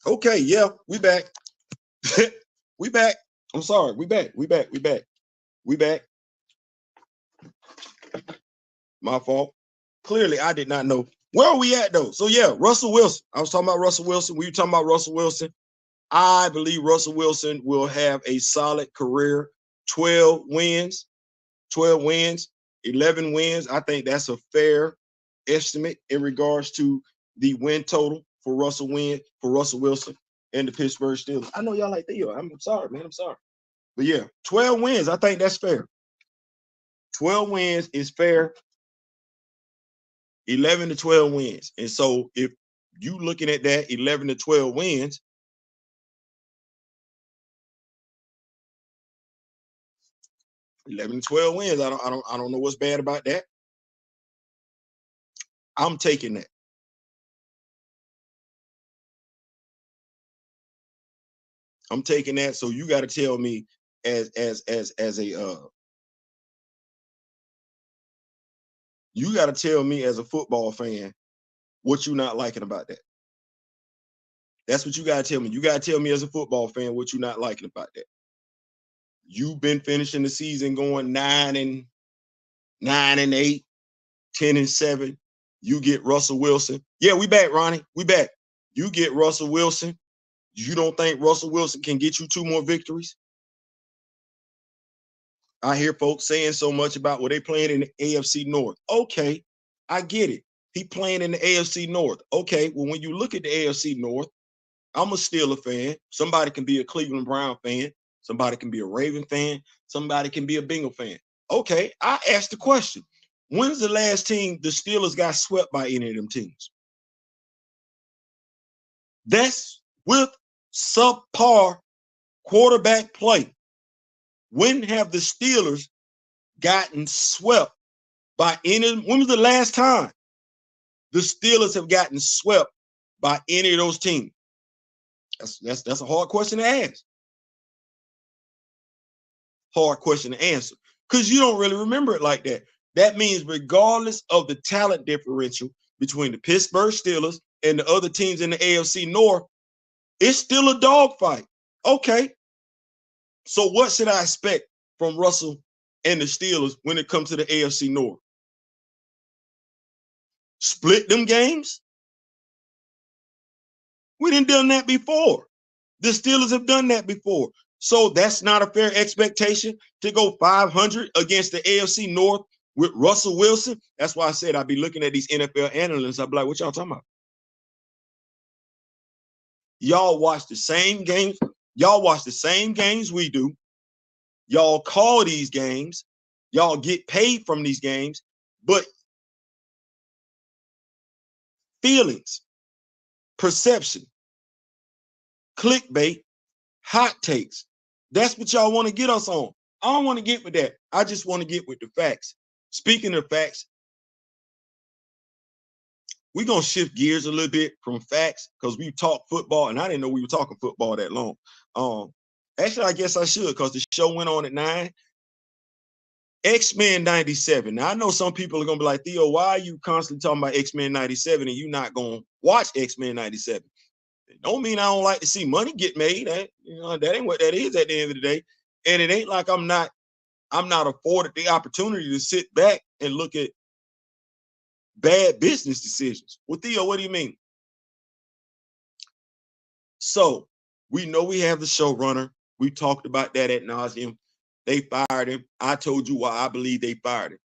Okay, yeah, we back. We back. I'm sorry. We back. We back. We back. We back. My fault. Clearly, I did not know. Where are we at though? So yeah, Russell Wilson. I was talking about Russell Wilson. We were talking about Russell Wilson. I believe Russell Wilson will have a solid career. 12 wins, 12 wins, 11 wins. I think that's a fair estimate in regards to the win total for Russell Wilson and the Pittsburgh Steelers. I know y'all like Theo. I'm sorry, man. I'm sorry. But yeah, 12 wins. I think that's fair. 12 wins is fair. 11 to 12 wins. And so if you looking at that 11 to 12 wins, I don't know what's bad about that. I'm taking that. I'm taking that. So you got to tell me as a you got to tell me as a football fan what you're not liking about that. That's what you got to tell me. You got to tell me as a football fan what you're not liking about that. You've been finishing the season going 9-8, 10-7. You get Russell Wilson. Yeah, we back, Ronnie. We back. You get Russell Wilson. You don't think Russell Wilson can get you 2 more victories? I hear folks saying so much about they playing in the AFC North. Okay, I get it. He playing in the AFC North. Okay, well, when you look at the AFC North, I'm a Steelers fan. Somebody can be a Cleveland Brown fan. Somebody can be a Raven fan. Somebody can be a Bengal fan. Okay, I asked the question. When's the last team the Steelers got swept by any of them teams? That's with subpar quarterback play. When have the Steelers gotten swept by any? When was the last time the Steelers have gotten swept by any of those teams? That's a hard question to ask. Hard question to answer because you don't really remember it like that. That means regardless of the talent differential between the Pittsburgh Steelers and the other teams in the AFC North, it's still a dogfight. Okay. So what should I expect from Russell and the Steelers when it comes to the AFC North? Split them games? We didn't done that before. The Steelers have done that before. So that's not a fair expectation to go 500 against the AFC North with Russell Wilson. That's why I said I'd be looking at these NFL analysts. I'd be like, what y'all talking about? Y'all watch the same games. Y'all watch the same games we do. Y'all call these games. Y'all get paid from these games. But feelings, perception, clickbait, hot takes. That's what y'all want to get us on. I don't want to get with that. I just want to get with the facts. Speaking of facts, we're going to shift gears a little bit from facts because we talk football, and I didn't know we were talking football that long. Actually, I guess I should because the show went on at 9. X-Men 97. Now, I know some people are going to be like, Theo, why are you constantly talking about X-Men 97 and you're not going to watch X-Men 97? It don't mean I don't like to see money get made. That ain't what that is at the end of the day. And it ain't like I'm not afforded the opportunity to sit back and look at bad business decisions. Well, Theo, what do you mean? So we know we have the showrunner. We talked about that ad nauseum. They fired him. I told you why I believe they fired him.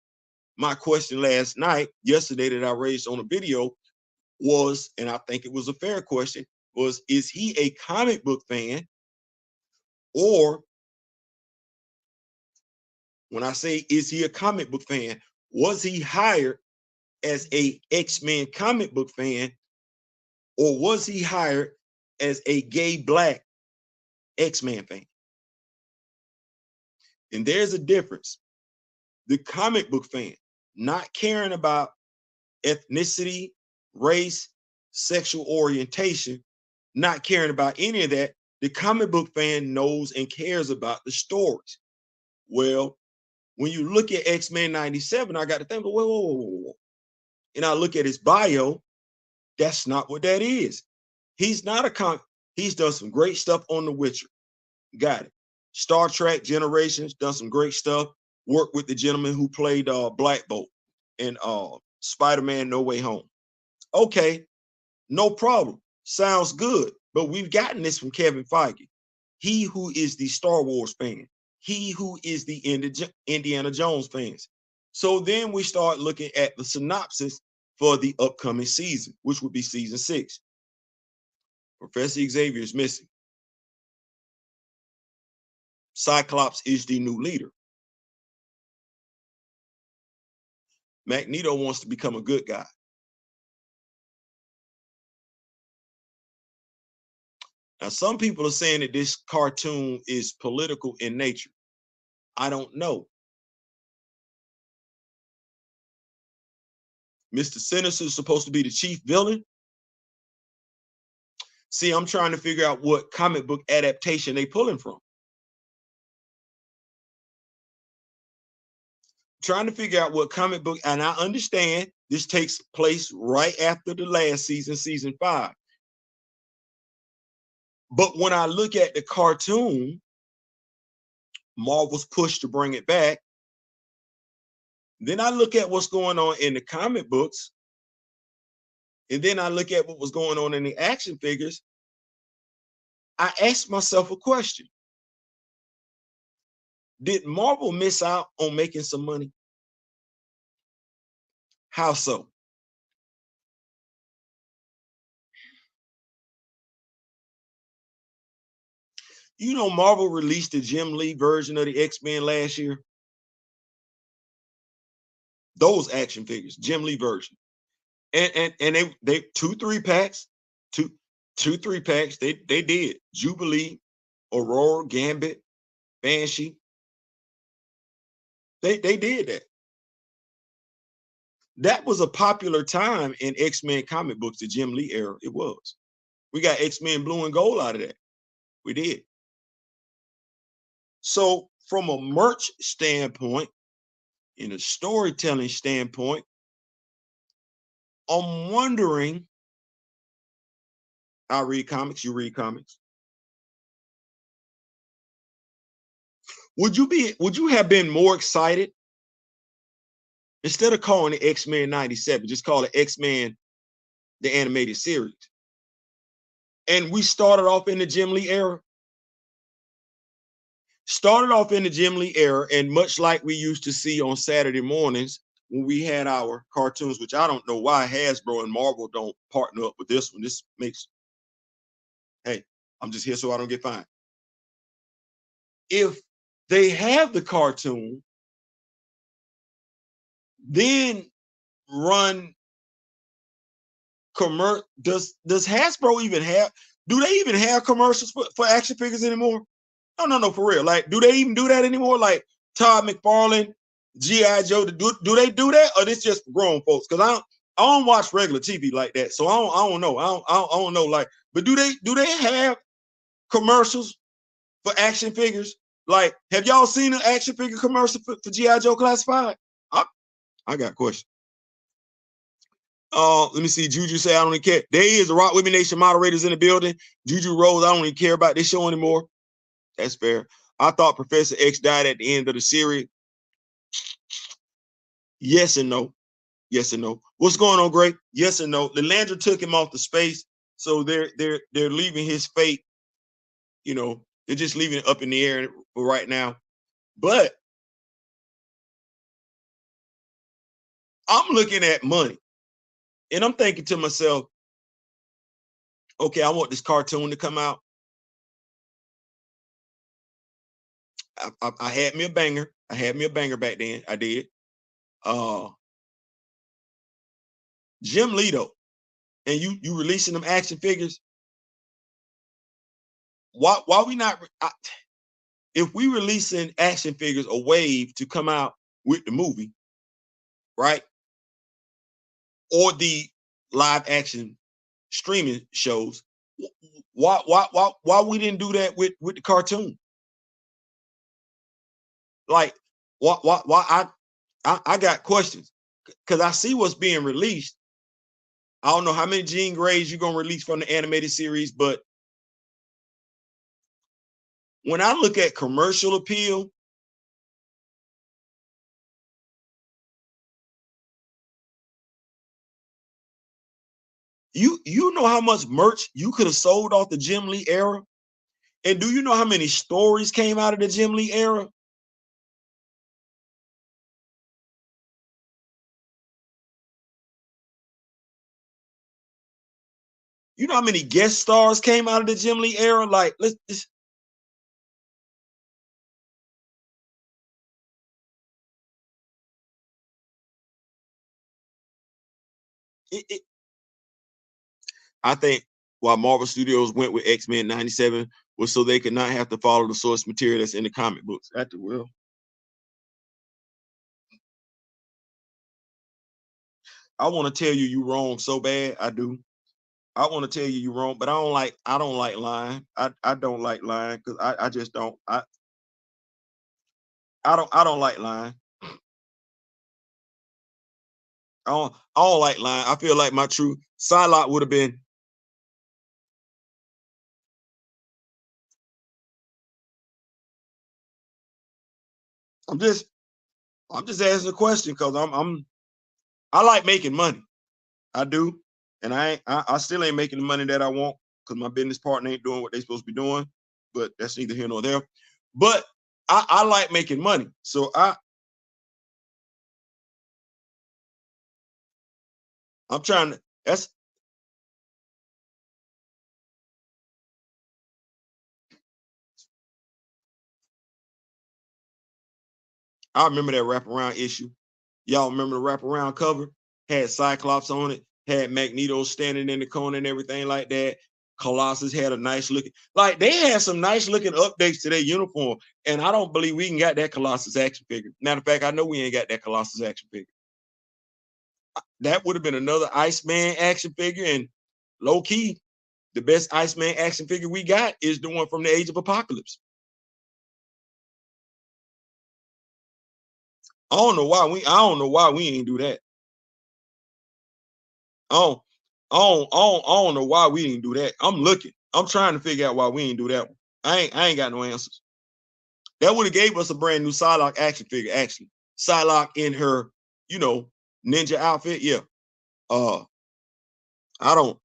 My question yesterday that I raised on a video was, and I think it was a fair question, was, is he a comic book fan? Or when I say, is he a comic book fan, was he hired as a X-Men comic book fan? Or was he hired as a gay black X-Men fan? And there's a difference. The comic book fan, not caring about ethnicity, race, sexual orientation, not caring about any of that, the comic book fan knows and cares about the stories. Well, when you look at X-Men 97, I got to think, whoa. And I look at his bio, that's not what that is. He's not a He's done some great stuff on The Witcher. Got it. Star Trek Generations, done some great stuff. Worked with the gentleman who played Black Bolt in Spider-Man No Way Home. Okay, no problem. Sounds good. But we've gotten this from Kevin Feige. He who is the Star Wars fan. He who is the Indiana Jones fans. So then we start looking at the synopsis for the upcoming season, which would be season 6. Professor Xavier is missing. Cyclops is the new leader. Magneto wants to become a good guy. Now, some people are saying that this cartoon is political in nature. I don't know. Mr. Sinister is supposed to be the chief villain. See, I'm trying to figure out what comic book adaptation they pulling from. Trying to figure out what comic book, and I understand this takes place right after the last season, season 5. But when I look at the cartoon, Marvel's push to bring it back. Then I look at what's going on in the comic books. And then I look at what was going on in the action figures. I asked myself a question. Did Marvel miss out on making some money? How so? You know, Marvel released the Jim Lee version of the X-Men last year. Those action figures, Jim Lee version. And they 2-3 packs, two 3 packs. They did Jubilee, Aurora, Gambit, Banshee. They did that. That was a popular time in X-Men comic books, the Jim Lee era. It was. We got X-Men Blue and Gold out of that. We did. So from a merch standpoint, in a storytelling standpoint, I'm wondering, I read comics, you read comics. Would you have been more excited instead of calling it X-Men 97, just call it X-Men the animated series? And we started off in the Jim Lee era. Started off in the Jim Lee era, and much like we used to see on Saturday mornings when we had our cartoons, which I don't know why Hasbro and Marvel don't partner up with this one. This makes, hey, I'm just here so I don't get fined. If they have the cartoon, then run does Hasbro even have, do they even have commercials for action figures anymore? No, for real. Like, do they even do that anymore? Like Todd McFarlane, G.I. Joe, do they do that? Or this just for grown folks? Because I don't watch regular TV like that. So I don't know. I don't know. Like, but do they have commercials for action figures? Like, have y'all seen an action figure commercial for G.I. Joe Classified? I got a question. Let me see. Juju say I don't even care. There is a Rock Women Nation moderators in the building. Juju Rose, I don't even care about this show anymore. That's fair. I thought Professor X died at the end of the series. Yes and no. Yes and no. What's going on, Gray? Yes and no. The Landra took him off the space, so they're leaving his fate. You know, they're just leaving it up in the air for right now. But I'm looking at money, and I'm thinking to myself, okay, I want this cartoon to come out. I had me a banger. I had me a banger back then. I did. Jim Leto, and you releasing them action figures. Why we not? If we releasing action figures a wave to come out with the movie, right? Or the live action streaming shows, why we didn't do that with the cartoon? Like, why I got questions, because I see what's being released. I don't know how many Jean Greys you're gonna release from the animated series, but when I look at commercial appeal, you know how much merch you could have sold off the Jim Lee era? And do you know how many stories came out of the Jim Lee era? You know how many guest stars came out of the Jim Lee era? Like, it, I think why Marvel Studios went with X-Men 97 was so they could not have to follow the source material that's in the comic books. After will. I want to tell you you wrong so bad. I do. I want to tell you wrong, but I don't like lying. I don't like lying because I just don't. I don't like lying. I don't like lying. I feel like my truth. Psylocke would have been. I'm just I'm just asking a question because I like making money. I do, and I still ain't making the money that I want because my business partner ain't doing what they supposed to be doing. But that's neither here nor there. But I like making money, so I'm trying to. That's I remember that wraparound issue. Y'all remember the wraparound cover? Had Cyclops on it, had Magneto standing in the corner and everything like that. Colossus had a nice looking, like they had some nice looking updates to their uniform. And I don't believe we can got that Colossus action figure. Matter of fact, I know we ain't got that Colossus action figure. That would have been another Iceman action figure. And low key, the best Iceman action figure we got is the one from the Age of Apocalypse. I don't know why we ain't do that. Oh, I don't know why we didn't do that. I'm looking. I'm trying to figure out why we didn't do that one. I ain't got no answers. That would have gave us a brand new Psylocke action figure. Actually, Psylocke in her, you know, ninja outfit. Yeah. Uh, I don't,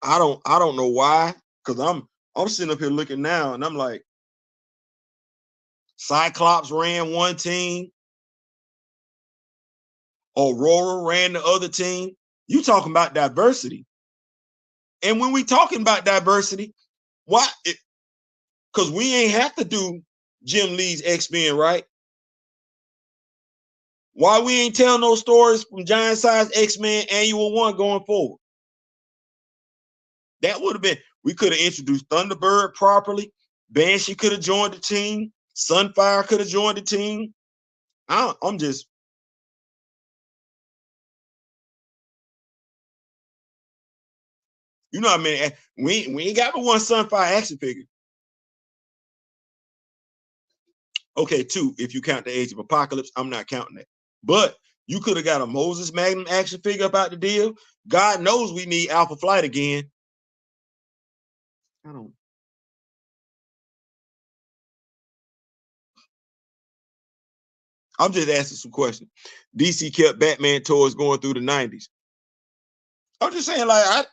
I don't know why. Cause I'm sitting up here looking now, and I'm like, Cyclops ran one team, Aurora ran the other team. You talking about diversity? And when we talking about diversity, why? Because we ain't have to do Jim Lee's X-Men, right? Why we ain't telling those stories from Giant Size X-Men Annual 1 going forward? That would have been, we could have introduced Thunderbird properly. Banshee could have joined the team. Sunfire could have joined the team. I'm just, you know what I mean? We ain't got but one Sunfire action figure. Okay, two, if you count the Age of Apocalypse, I'm not counting that. But you could have got a Moses Magnum action figure about the deal. God knows we need Alpha Flight again. I don't. I'm just asking some questions. DC kept Batman toys going through the 90s. I'm just saying, like,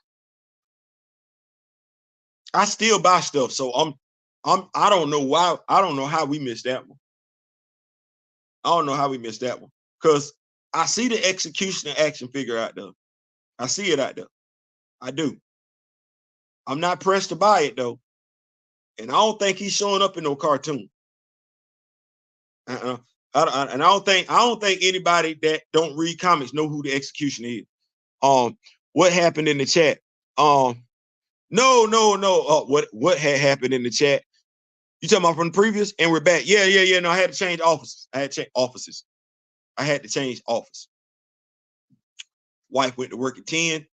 I still buy stuff, so I don't know why. I don't know how we missed that one. I don't know how we missed that one because I see the execution and action figure out there. I see it out there. I do. I'm not pressed to buy it though, and I don't think he's showing up in no cartoon. Uh-uh. And I don't think anybody that don't read comics know who the execution is. What happened in the chat? No. What had happened in the chat? You talking about from the previous? And we're back. Yeah. No, I had to change offices. I had to change offices. I had to change office. Wife went to work at 10.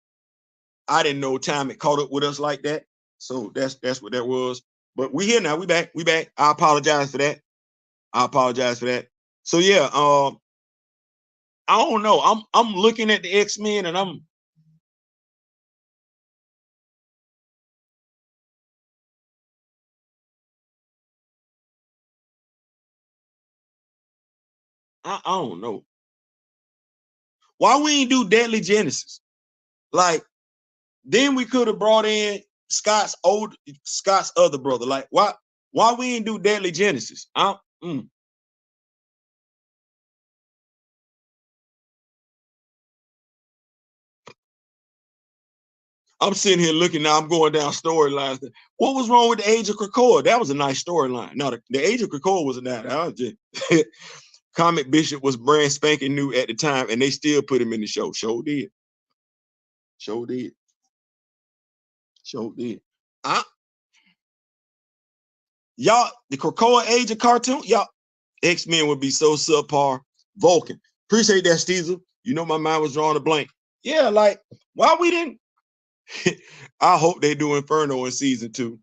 I didn't know time had caught up with us like that. So that's what that was. But we here now. We back. We back. I apologize for that. I apologize for that. So yeah, I don't know. I'm looking at the X-Men and I don't know. Why we ain't do Deadly Genesis? Like, then we could have brought in Scott's other brother. Like, why we ain't do Deadly Genesis? I'm sitting here looking now. I'm going down storylines. What was wrong with the Age of Krakoa? That was a nice storyline. No, the Age of Krakoa wasn't that. I was just Comic Bishop was brand spanking new at the time, and they still put him in the show. Show did. Show did. Show did. Y'all, the Krakoa Age of cartoon, y'all, X-Men would be so subpar. Vulcan. Appreciate that, Steezel. You know my mind was drawing a blank. Yeah, like, why we didn't? I hope they do Inferno in season 2.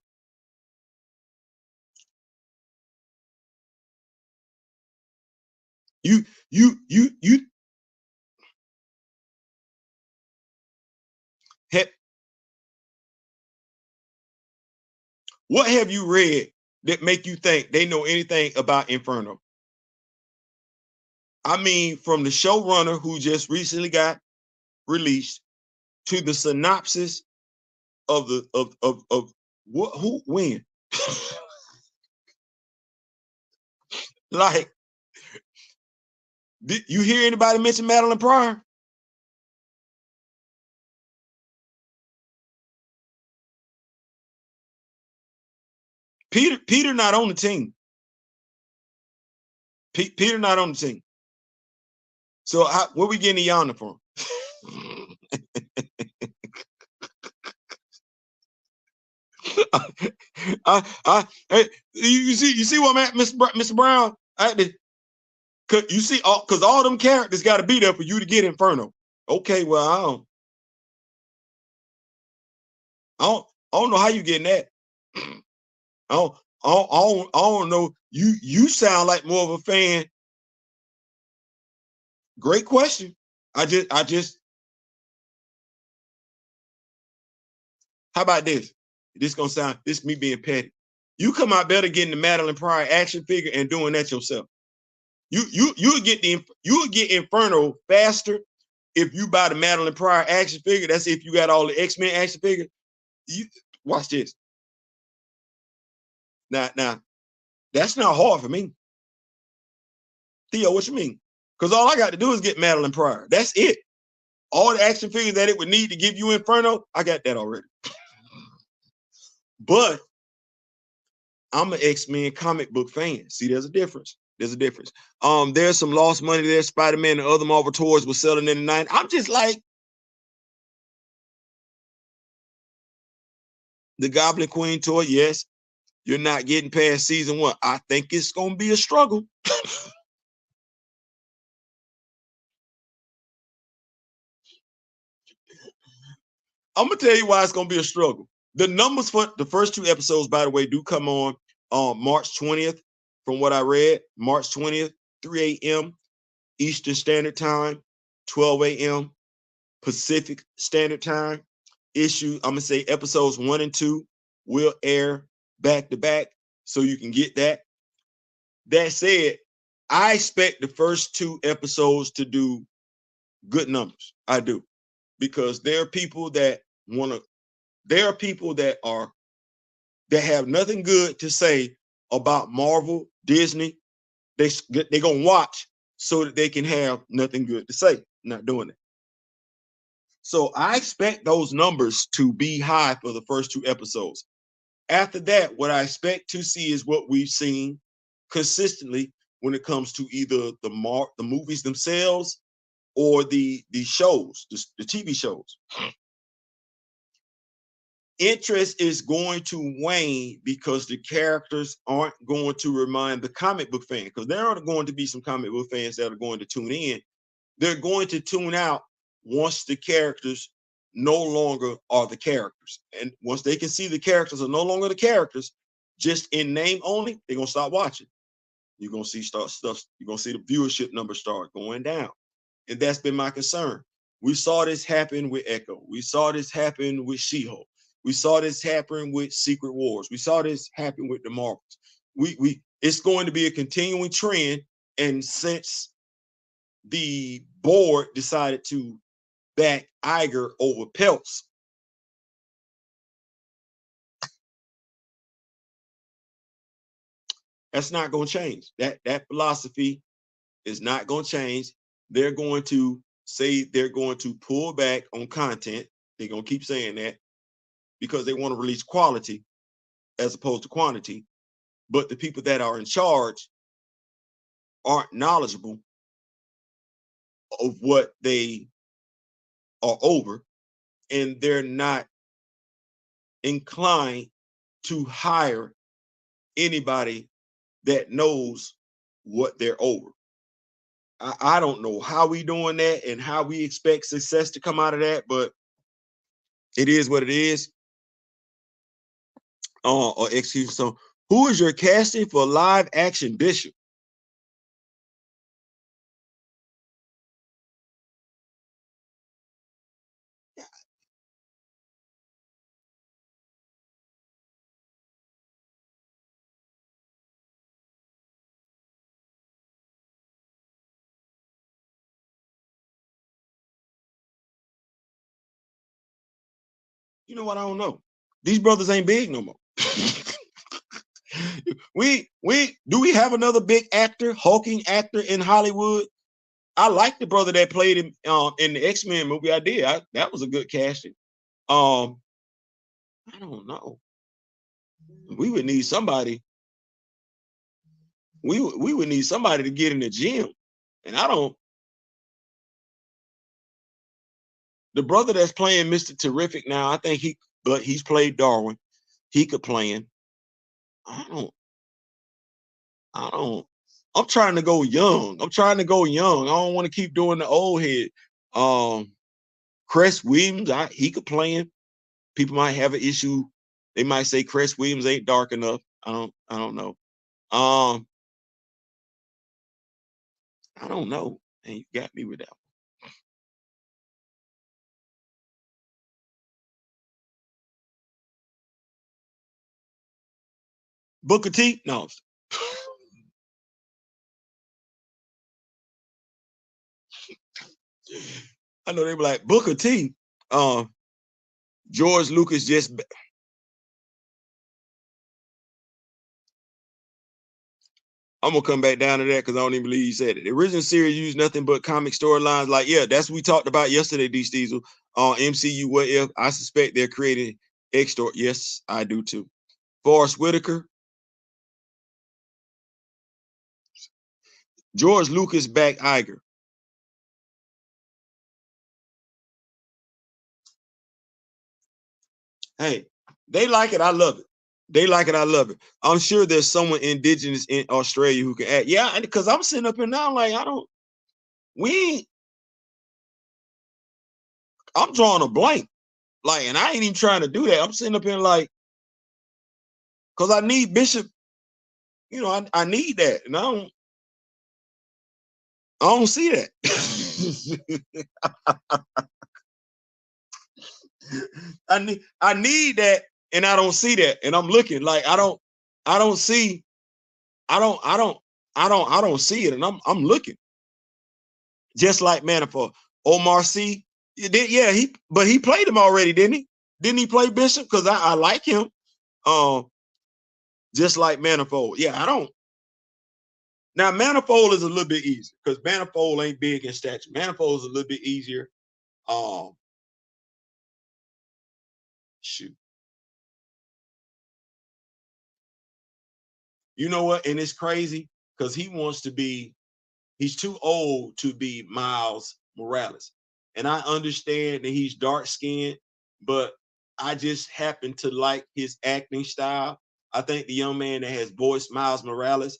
You what have you read that make you think they know anything about Inferno? I mean, from the showrunner who just recently got released to the synopsis of the of what who when. Like, did you hear anybody mention Madeline Pryor? Peter not on the team. Peter not on the team. So where we getting the yonder from? Hey, you see what I'm at, Mr. Brown? You see, because all them characters got to be there for you to get Inferno. Okay, well, I don't know how you getting that. I don't know. You sound like more of a fan. Great question. I just. How about this? This me being petty. You come out better getting the Madeline Pryor action figure and doing that yourself. You get Inferno faster if you buy the Madeline Pryor action figure. That's if you got all the X-Men action figure. You watch this. Now, that's not hard for me. Theo, what you mean? Because all I got to do is get Madeline Pryor. That's it. All the action figures that it would need to give you Inferno, I got that already. But I'm an X-Men comic book fan. See, there's a difference. There's a difference. There's some lost money there. Spider-Man and other Marvel toys were selling in the 90s. I'm just like, the Goblin Queen toy, yes. You're not getting past season 1. I think it's going to be a struggle. I'm going to tell you why it's going to be a struggle. The numbers for the first 2 episodes, by the way, do come on March 20th, from what I read. March 20th, 3 a.m. Eastern Standard Time, 12 a.m. Pacific Standard Time. I'm going to say episodes 1 and 2 will air back to back, so you can get that. That said, I expect the first 2 episodes to do good numbers. I do. Because there are people that have nothing good to say about Marvel, Disney. They're gonna watch so that they can have nothing good to say. Not doing it. So I expect those numbers to be high for the first 2 episodes. After that, what I expect to see is what we've seen consistently when it comes to either the movies themselves or the shows, the TV shows. Interest is going to wane because the characters aren't going to remind the comic book fan, because there are going to be some comic book fans that are going to tune in. They're going to tune out once the characters no longer are the characters. And once they can see the characters are no longer the characters, just in name only, they're going to stop watching. You're going to see you're going to see the viewership numbers start going down. And that's been my concern. We saw this happen with Echo. We saw this happen with She-Hulk. We saw this happen with Secret Wars. We saw this happen with the Marvels. It's going to be a continuing trend. And since the board decided to back Iger over Peltz. That's not going to change. That philosophy is not going to change. They're going to say they're going to pull back on content. They're going to keep saying that because they want to release quality as opposed to quantity. But the people that are in charge aren't knowledgeable of what they are over, and they're not inclined to hire anybody that knows what they're over. I don't know how we doing that and how we expect success to come out of that, but it is what it is. Or excuse me. So, who is your casting for live action Bishop? You know what? I don't know. These brothers ain't big no more. we do we have another big actor, hulking actor in Hollywood? I like the brother that played him in the X-Men movie. I did. That was a good casting. I don't know. We would need somebody. We would need somebody to get in the gym, and I don't. The brother that's playing Mr. Terrific now, I think he's played Darwin. He could play him. I don't. I'm trying to go young. I don't want to keep doing the old head. Cress Williams, he could play him. People might have an issue. They might say Cress Williams ain't dark enough. I don't know. I don't know. And you got me with that. Booker T? No. I know they were like Booker T. George Lucas just. I'm gonna come back down to that because I don't even believe you said it. The original series used nothing but comic storylines. Like, yeah, that's what we talked about yesterday, D. Steezel. On MCU, what if? I suspect they're creating extra. Yes, I do too. Forrest Whitaker, George Lucas back Iger. Hey, they like it. I love it. They like it. I love it. I'm sure there's someone indigenous in Australia who can act. Yeah, because I'm sitting up here now, like, I don't. We. I'm drawing a blank. Like, and I ain't even trying to do that. I'm sitting up here like, because I need Bishop. You know, I need that, and I don't see that. I need that, and I don't see that, and I'm looking like I don't see I don't see it, and I'm looking just like Manifold. Omar C. Yeah, he played him already, didn't he? Didn't he play Bishop? Because I like him. Just like Manifold. Yeah, I don't. Now Manifold is a little bit easier because Manifold ain't big in stature. Manifold is a little bit easier. Shoot. You know what? And it's crazy because he's too old to be Miles Morales. And I understand that he's dark skinned, but I just happen to like his acting style. I think the young man that has voiced Miles Morales,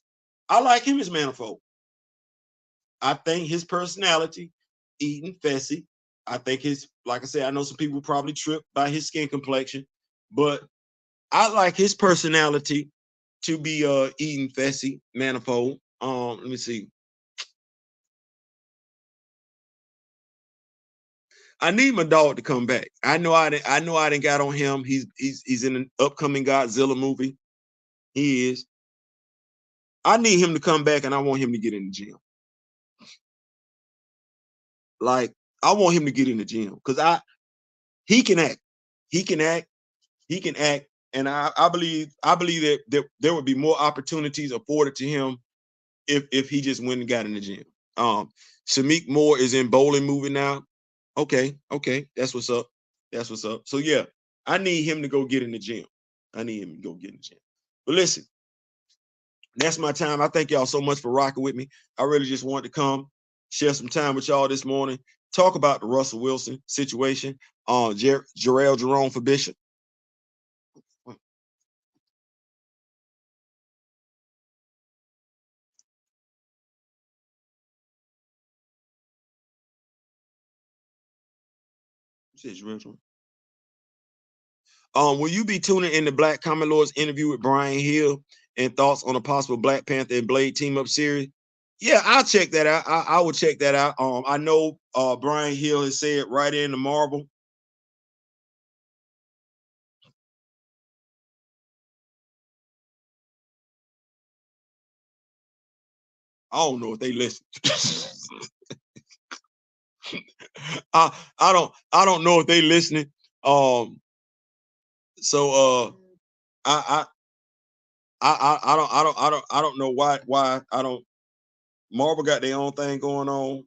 I like him as Manifold. I think his personality, eating Fessy, I think like I said, I know some people probably trip by his skin complexion, but I like his personality to be eating Fessy Manifold. Let me see. I need my dog to come back. I know I didn't got on him. He's in an upcoming Godzilla movie. He is. I need him to come back, and I want him to get in the gym. Like, I want him to get in the gym because he can act. He can act. He can act. And I believe that there would be more opportunities afforded to him if he just went and got in the gym. Shamik Moore is in bowling movie now. Okay, that's what's up. That's what's up. So yeah, I need him to go get in the gym. I need him to go get in the gym. But listen, that's my time. I thank y'all so much for rocking with me. I really just wanted to come share some time with y'all this morning, talk about the Russell Wilson situation. Jarrell Jerome for Bishop. Will you be tuning in to Black Common Lord's interview with Brian Hill and thoughts on a possible Black Panther and Blade team up series? Yeah, I'll check that out. I will check that out. I know Brian Hill has said right in the Marvel. I don't know if they listen. I don't know if they listening. So I don't know why I don't. Marvel got their own thing going on.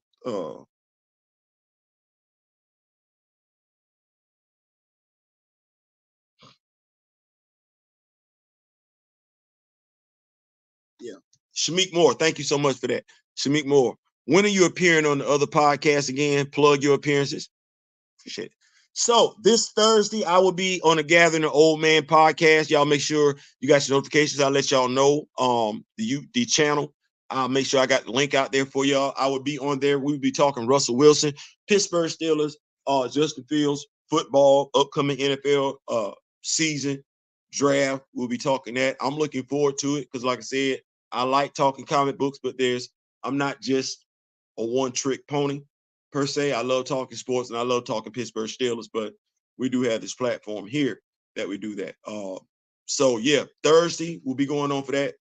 Yeah. Shamik Moore, thank you so much for that. Shamik Moore, when are you appearing on the other podcast again? Plug your appearances. Appreciate it. So this Thursday, I will be on the Gathering the Old Man podcast. Y'all make sure you got your notifications. I'll let y'all know the channel. I'll make sure I got the link out there for y'all. I will be on there. We'll be talking Russell Wilson, Pittsburgh Steelers, Justin Fields, football, upcoming NFL season, draft. We'll be talking that. I'm looking forward to it because, like I said, I like talking comic books, but I'm not just a one-trick pony per se. I love talking sports and I love talking Pittsburgh Steelers, but we do have this platform here that we do that. So yeah, Thursday we'll be going on for that.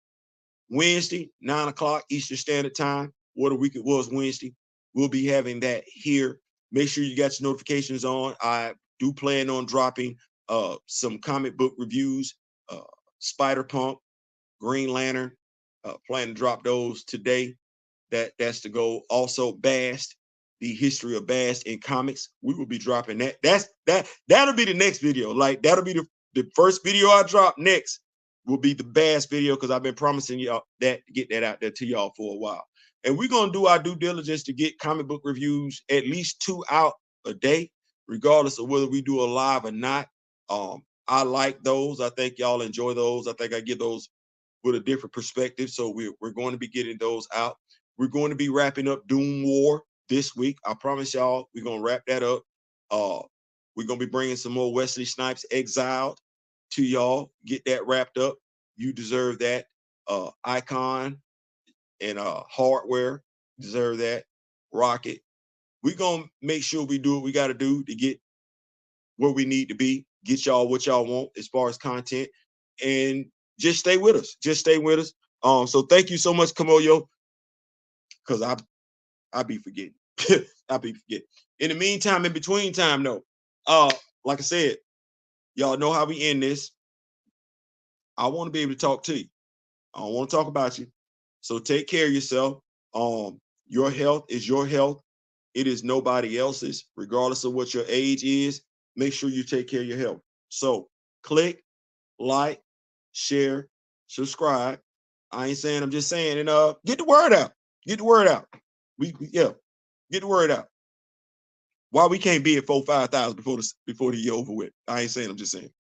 Wednesday, 9:00 Eastern Standard Time. What a week it was Wednesday. We'll be having that here. Make sure you got your notifications on. I do plan on dropping some comic book reviews, Spider Punk, Green Lantern. Plan to drop those today. That's to go. Also, Bast, the history of Bast in comics. We will be dropping that. That'll be the next video. Like that'll be the first video I drop. Next will be the Bast video because I've been promising y'all that to get that out there to y'all for a while. And we're gonna do our due diligence to get comic book reviews at least 2 out a day, regardless of whether we do a live or not. I like those. I think y'all enjoy those. I think I give those with a different perspective. So we're going to be getting those out. We're going to be wrapping up Doom War this week. I promise y'all, we're going to wrap that up. We're going to be bringing some more Wesley Snipes Exiled to y'all. Get that wrapped up. You deserve that. Icon and Hardware deserve that. Rocket. We're going to make sure we do what we got to do to get where we need to be, get y'all what y'all want as far as content, and just stay with us. Just stay with us. So thank you so much, Kamoyo, because I be forgetting. I be forgetting. In the meantime, in between time, though, like I said, y'all know how we end this. I want to be able to talk to you. I don't want to talk about you. So take care of yourself. Your health is your health. It is nobody else's, regardless of what your age is. Make sure you take care of your health. So click, like, share, subscribe. I ain't saying, I'm just saying, and get the word out. Get the word out. Get the word out. Why we can't be at 4,000-5,000 before the year over with? I ain't saying, I'm just saying.